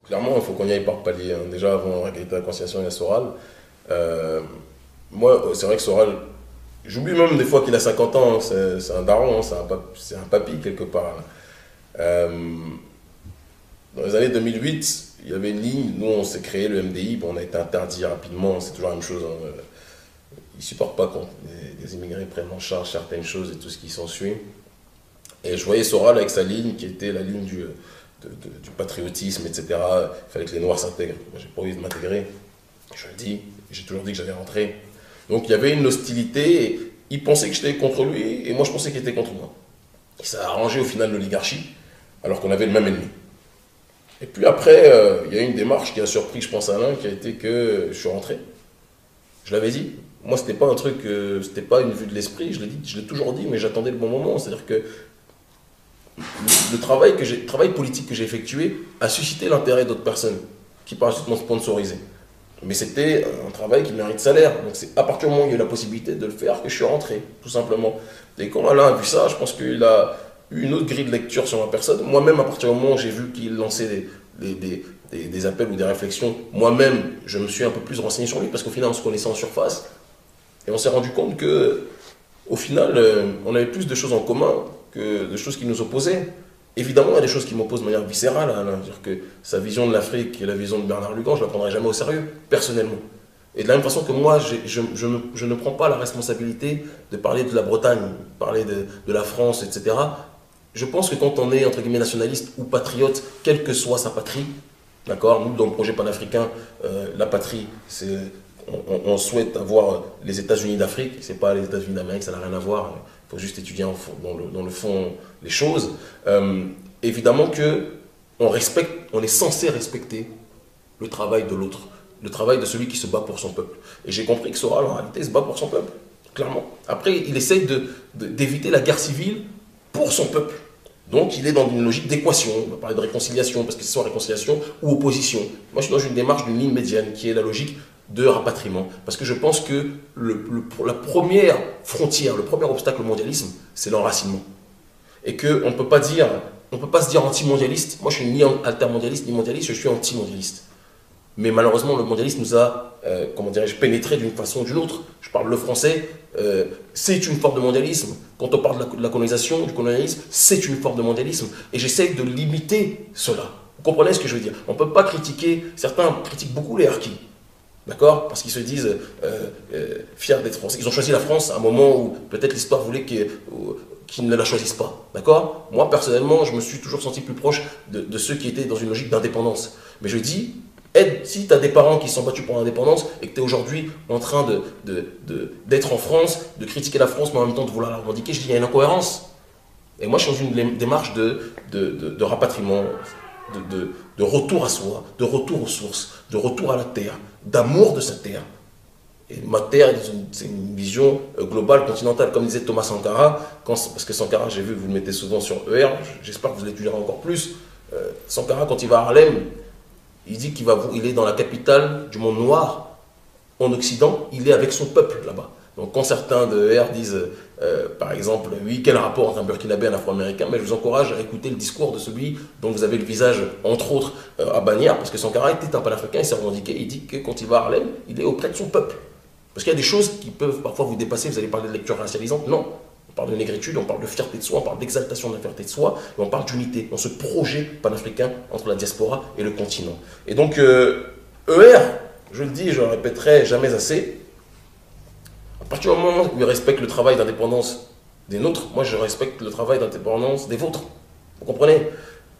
Clairement, il faut qu'on y aille par palier, hein. Déjà, avant égalité de la conciliation, il y a Soral. Euh, Moi, c'est vrai que Soral, j'oublie même des fois qu'il a 50 ans, hein. C'est un daron, hein. C'est un papy quelque part, là. Euh, Dans les années 2008, il y avait une ligne, nous on s'est créé le MDI, bon, on a été interdit rapidement, c'est toujours la même chose, hein. Ils ne supportent pas quand les immigrés prennent en charge certaines choses et tout ce qui s'ensuit. Et je voyais Soral avec sa ligne qui était la ligne du patriotisme, etc. Il fallait que les Noirs s'intègrent. Moi, j'ai pas envie de m'intégrer. Je le dis, j'ai toujours dit que j'allais rentrer. Donc il y avait une hostilité. Et il pensait que j'étais contre lui et moi je pensais qu'il était contre moi. Et ça a arrangé au final l'oligarchie, alors qu'on avait le même ennemi. Et puis après, il y a une démarche qui a surpris, je pense, Alain, qui a été que je suis rentré. Je l'avais dit. Moi, c'était pas un truc, c'était pas une vue de l'esprit. Je l'ai dit, je l'ai toujours dit, mais j'attendais le bon moment. C'est-à-dire que le travail politique que j'ai effectué a suscité l'intérêt d'autres personnes qui par la suite m'ont sponsorisé. Mais c'était un travail qui mérite salaire. Donc c'est à partir du moment où il y a eu la possibilité de le faire que je suis rentré, tout simplement. Et quand Alain a vu ça, je pense qu'il a eu une autre grille de lecture sur ma personne. Moi-même, à partir du moment où j'ai vu qu'il lançait des appels ou des réflexions, moi-même, je me suis un peu plus renseigné sur lui parce qu'au final, on se connaissait en surface. Et on s'est rendu compte que, au final, on avait plus de choses en commun que de choses qui nous opposaient. Évidemment, il y a des choses qui m'opposent de manière viscérale, hein. C'est-à-dire que sa vision de l'Afrique et la vision de Bernard Lugan, je ne la prendrai jamais au sérieux, personnellement. Et de la même façon que moi, je ne prends pas la responsabilité de parler de la Bretagne, parler de la France, etc. Je pense que quand on est, entre guillemets, nationaliste ou patriote, quelle que soit sa patrie, d'accord, nous, dans le projet panafricain, la patrie, c'est on souhaite avoir les États-Unis d'Afrique, c'est pas les États-Unis d'Amérique, ça n'a rien à voir. Il faut juste étudier dans le fond les choses. Évidemment que on est censé respecter le travail de l'autre, le travail de celui qui se bat pour son peuple. Et j'ai compris que Soral, en réalité, se bat pour son peuple, clairement. Après, il essaye d'éviter la guerre civile pour son peuple. Donc, il est dans une logique d'équation. On va parler de réconciliation, parce que c'est soit réconciliation ou opposition. Moi, je suis dans une démarche d'une ligne médiane, qui est la logique de rapatriement. Parce que je pense que la première frontière, le premier obstacle au mondialisme, c'est l'enracinement. Et qu'on ne peut pas dire, on peut pas se dire anti-mondialiste. Moi, je suis ni altermondialiste ni mondialiste, je suis anti-mondialiste. Mais malheureusement, le mondialisme nous a, comment dirais-je, pénétré d'une façon ou d'une autre. Je parle le français, c'est une forme de mondialisme. Quand on parle de la colonisation, du colonialisme, c'est une forme de mondialisme. Et j'essaye de limiter cela. Vous comprenez ce que je veux dire? On ne peut pas critiquer, certains critiquent beaucoup les harkis. D'accord? Parce qu'ils se disent fiers d'être français. Ils ont choisi la France à un moment où peut-être l'histoire voulait qu'ils ne la choisissent pas. D'accord? Moi, personnellement, je me suis toujours senti plus proche de ceux qui étaient dans une logique d'indépendance. Mais je dis, si tu as des parents qui se sont battus pour l'indépendance et que tu es aujourd'hui en train d'être en France, de critiquer la France, mais en même temps de vouloir la revendiquer, je dis, il y a une incohérence. Et moi, je suis dans une démarche de rapatriement, de retour à soi, de retour aux sources, de retour à la terre, d'amour de sa terre. Et ma terre, c'est une vision globale, continentale, comme disait Thomas Sankara, parce que Sankara, j'ai vu, vous le mettez souvent sur ER, j'espère que vous l'étudierez encore plus. Sankara, quand il va à Harlem, il dit il est dans la capitale du monde noir, en Occident, il est avec son peuple là-bas. Donc quand certains de ER disent, par exemple, oui, quel rapport entre un Burkinabé et un Afro-Américain, mais je vous encourage à écouter le discours de celui dont vous avez le visage, entre autres, à Bagnères, parce que Sankara était un panafricain, il s'est revendiqué, il dit que quand il va à Harlem, il est auprès de son peuple. Parce qu'il y a des choses qui peuvent parfois vous dépasser, vous allez parler de lecture racialisante, non. On parle de négritude, on parle de fierté de soi, on parle d'exaltation de la fierté de soi, et on parle d'unité, dans ce projet panafricain entre la diaspora et le continent. Et donc, ER, je le dis, je le répéterai jamais assez, à partir du moment où il respecte le travail d'indépendance des nôtres, moi je respecte le travail d'indépendance des vôtres. Vous comprenez?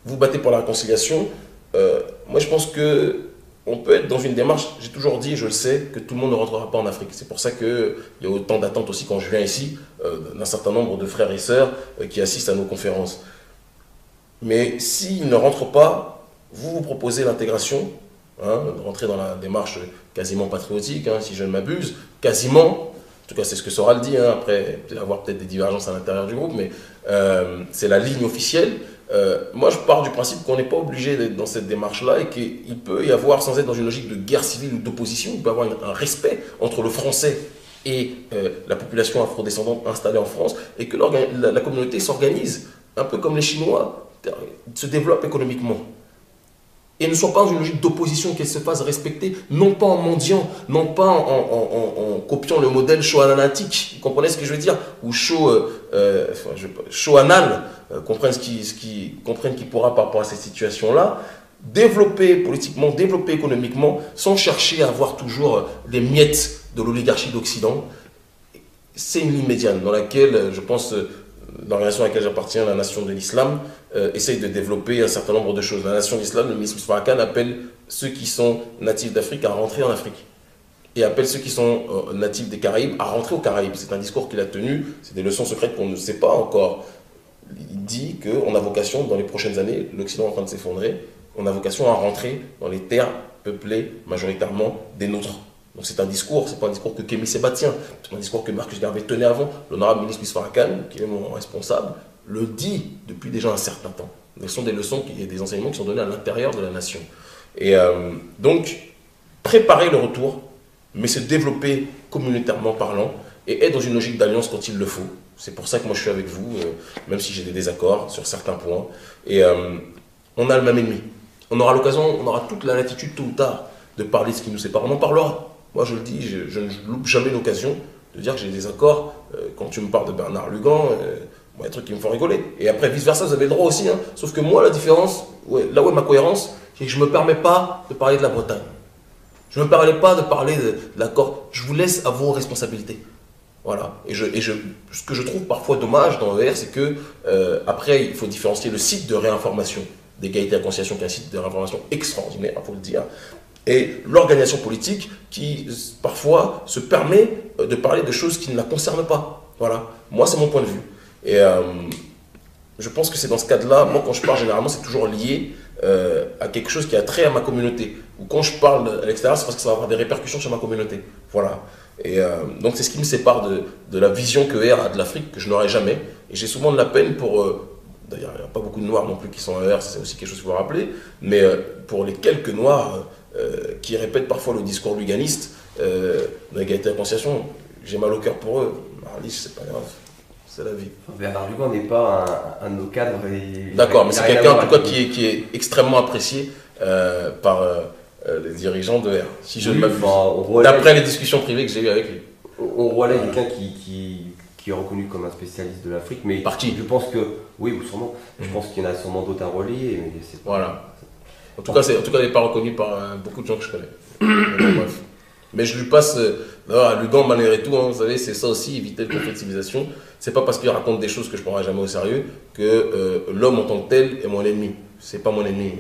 Vous battez pour la réconciliation. Moi je pense que on peut être dans une démarche, j'ai toujours dit, je le sais, que tout le monde ne rentrera pas en Afrique. C'est pour ça qu'il y a autant d'attentes aussi quand je viens ici, d'un certain nombre de frères et sœurs qui assistent à nos conférences. Mais s'ils ne rentrent pas, vous proposez l'intégration, hein, de rentrer dans la démarche quasiment patriotique, hein, si je ne m'abuse, quasiment. En tout cas, c'est ce que Soral dit, hein. Après, il va y avoir peut-être des divergences à l'intérieur du groupe, mais c'est la ligne officielle. Moi, je pars du principe qu'on n'est pas obligé d'être dans cette démarche-là et qu'il peut y avoir, sans être dans une logique de guerre civile ou d'opposition, il peut y avoir un respect entre le français et la population afrodescendante installée en France et que la communauté s'organise, un peu comme les Chinois, se développe économiquement. et ne soit pas dans une logique d'opposition, qu'elle se fasse respecter, non pas en mendiant, non pas en copiant le modèle shoah-anatique, vous comprenez ce que je veux dire, ou shoah-anal, comprennent ce qui pourra par rapport à cette situation-là, développer politiquement, développer économiquement, sans chercher à avoir toujours les miettes de l'oligarchie d'Occident. C'est une ligne médiane dans laquelle, je pense, l'organisation à laquelle j'appartiens, la nation de l'islam, essaye de développer un certain nombre de choses. La nation de l'islam, le ministre Farrakhan appelle ceux qui sont natifs d'Afrique à rentrer en Afrique. Et appelle ceux qui sont natifs des Caraïbes à rentrer aux Caraïbes. C'est un discours qu'il a tenu, c'est des leçons secrètes qu'on ne sait pas encore. Il dit qu'on a vocation, dans les prochaines années, l'Occident est en train de s'effondrer, on a vocation à rentrer dans les terres peuplées majoritairement des nôtres. Donc c'est un discours, c'est pas un discours que Kémy Séba tient, c'est un discours que Marcus Garvey tenait avant. L'honorable ministre Farrakhan, qui est mon responsable, le dit depuis déjà un certain temps. Ce sont des leçons et des enseignements qui sont donnés à l'intérieur de la nation. Et donc, préparer le retour, mais se développer communautairement parlant et être dans une logique d'alliance quand il le faut. C'est pour ça que moi je suis avec vous, même si j'ai des désaccords sur certains points. Et on a le même ennemi. On aura l'occasion, on aura toute la latitude tôt ou tard de parler de ce qui nous sépare. On en parlera. Moi je le dis, je ne loupe jamais l'occasion de dire que j'ai des accords. Quand tu me parles de Bernard Lugan, il y a des trucs qui me font rigoler. Et après vice versa, vous avez le droit aussi. Hein. Sauf que moi la différence, là où est ma cohérence, c'est que je ne me permets pas de parler de la Bretagne. Je ne me permets pas de parler de l'accord. Je vous laisse à vos responsabilités. Voilà. Et ce que je trouve parfois dommage dans ER, c'est que après, il faut différencier le site de réinformation d'égalité et de réconciliation, qui est un site de réinformation extraordinaire, il faut le dire, et l'organisation politique qui parfois se permet de parler de choses qui ne la concernent pas. Voilà. Moi, c'est mon point de vue. Et je pense que c'est dans ce cadre-là, moi, quand je parle, généralement, c'est toujours lié à quelque chose qui a trait à ma communauté. Ou quand je parle à l'extérieur, c'est parce que ça va avoir des répercussions sur ma communauté. Voilà. Et donc c'est ce qui me sépare de la vision que ER a de l'Afrique, que je n'aurai jamais. Et j'ai souvent de la peine pour... D'ailleurs, il n'y a pas beaucoup de Noirs non plus qui sont à ER, c'est aussi quelque chose qu'il faut rappeler. Mais pour les quelques Noirs qui répètent parfois le discours luganiste de l'égalité et de la réconciliation, j'ai mal au cœur pour eux. Marlis, c'est pas grave. C'est la vie. Bernard Lugan n'est pas un de nos cadres. D'accord, mais c'est quelqu'un en tout cas qui est extrêmement apprécié par les dirigeants de R. Si je ne m'abuse. D'après les discussions privées que j'ai eues avec lui. On relaie quelqu'un qui est reconnu comme un spécialiste de l'Afrique, mais parti. Je pense que, oui, ou sûrement, je pense qu'il y en a sûrement d'autres à relier. Mais voilà. En tout cas, il n'est pas reconnu par beaucoup de gens que je connais. Mais, bref. Mais je lui passe, à Lugan, malgré tout, hein, vous savez, c'est ça aussi, éviter le conflit de civilisation. C'est pas parce qu'il raconte des choses que je ne prendrai jamais au sérieux que l'homme en tant que tel est mon ennemi. C'est pas mon ennemi.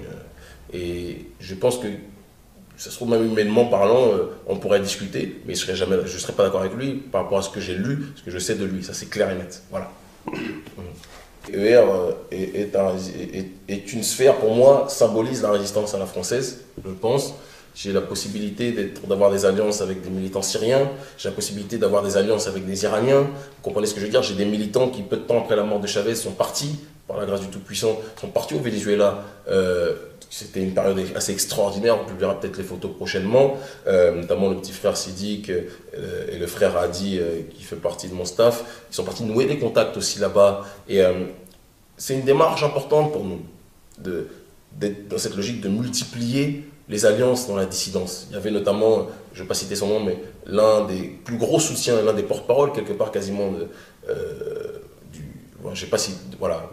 Et je pense que, ça se trouve même humainement parlant, on pourrait discuter, mais je ne serais pas d'accord avec lui par rapport à ce que j'ai lu, ce que je sais de lui. Ça, c'est clair et net. Voilà. ER est une sphère, pour moi, symbolise la résistance à la française, je pense. J'ai la possibilité d'avoir des alliances avec des militants syriens, j'ai la possibilité d'avoir des alliances avec des Iraniens. Vous comprenez ce que je veux dire? J'ai des militants qui, peu de temps après la mort de Chavez, sont partis, par la grâce du Tout-Puissant, sont partis au Venezuela. C'était une période assez extraordinaire, on publiera peut-être les photos prochainement, notamment le petit frère Sidik et le frère Hadi qui fait partie de mon staff. Ils sont partis nouer des contacts aussi là-bas. Et c'est une démarche importante pour nous, d'être dans cette logique de multiplier les alliances dans la dissidence. Il y avait notamment, je ne vais pas citer son nom, mais l'un des plus gros soutiens, l'un des porte-parole quelque part quasiment je sais pas si, voilà,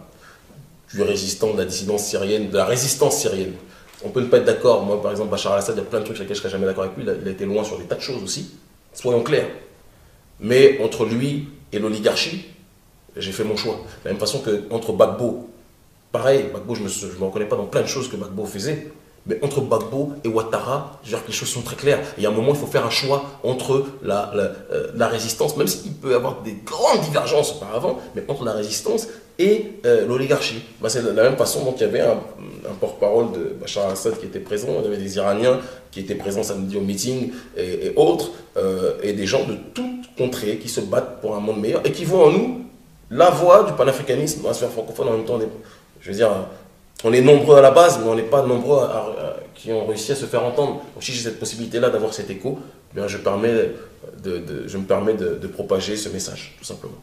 du résistant de la dissidence syrienne, de la résistance syrienne. On peut ne pas être d'accord. Moi, par exemple, Bachar al-Assad, il y a plein de trucs sur lesquels je ne serais jamais d'accord avec lui. Il a été loin sur des tas de choses aussi. Soyons clairs. Mais entre lui et l'oligarchie, j'ai fait mon choix. De la même façon qu'entre Gbagbo, pareil, Gbagbo, je ne me reconnais pas dans plein de choses que Gbagbo faisait. Mais entre Gbagbo et Ouattara, je veux dire que les choses sont très claires. Et il y a un moment, il faut faire un choix entre la résistance, même s'il peut y avoir des grandes divergences auparavant, mais entre la résistance et l'oligarchie. C'est de la même façon, donc il y avait un porte-parole de Bachar al-Assad qui était présent, il y avait des Iraniens qui étaient présents samedi au meeting et autres, et des gens de toutes contrées qui se battent pour un monde meilleur et qui voient en nous la voie du panafricanisme dans la sphère francophone en même temps. Je veux dire, on est nombreux à la base, mais on n'est pas nombreux qui ont réussi à se faire entendre. Donc si j'ai cette possibilité-là d'avoir cet écho, bien je me permets de propager ce message, tout simplement.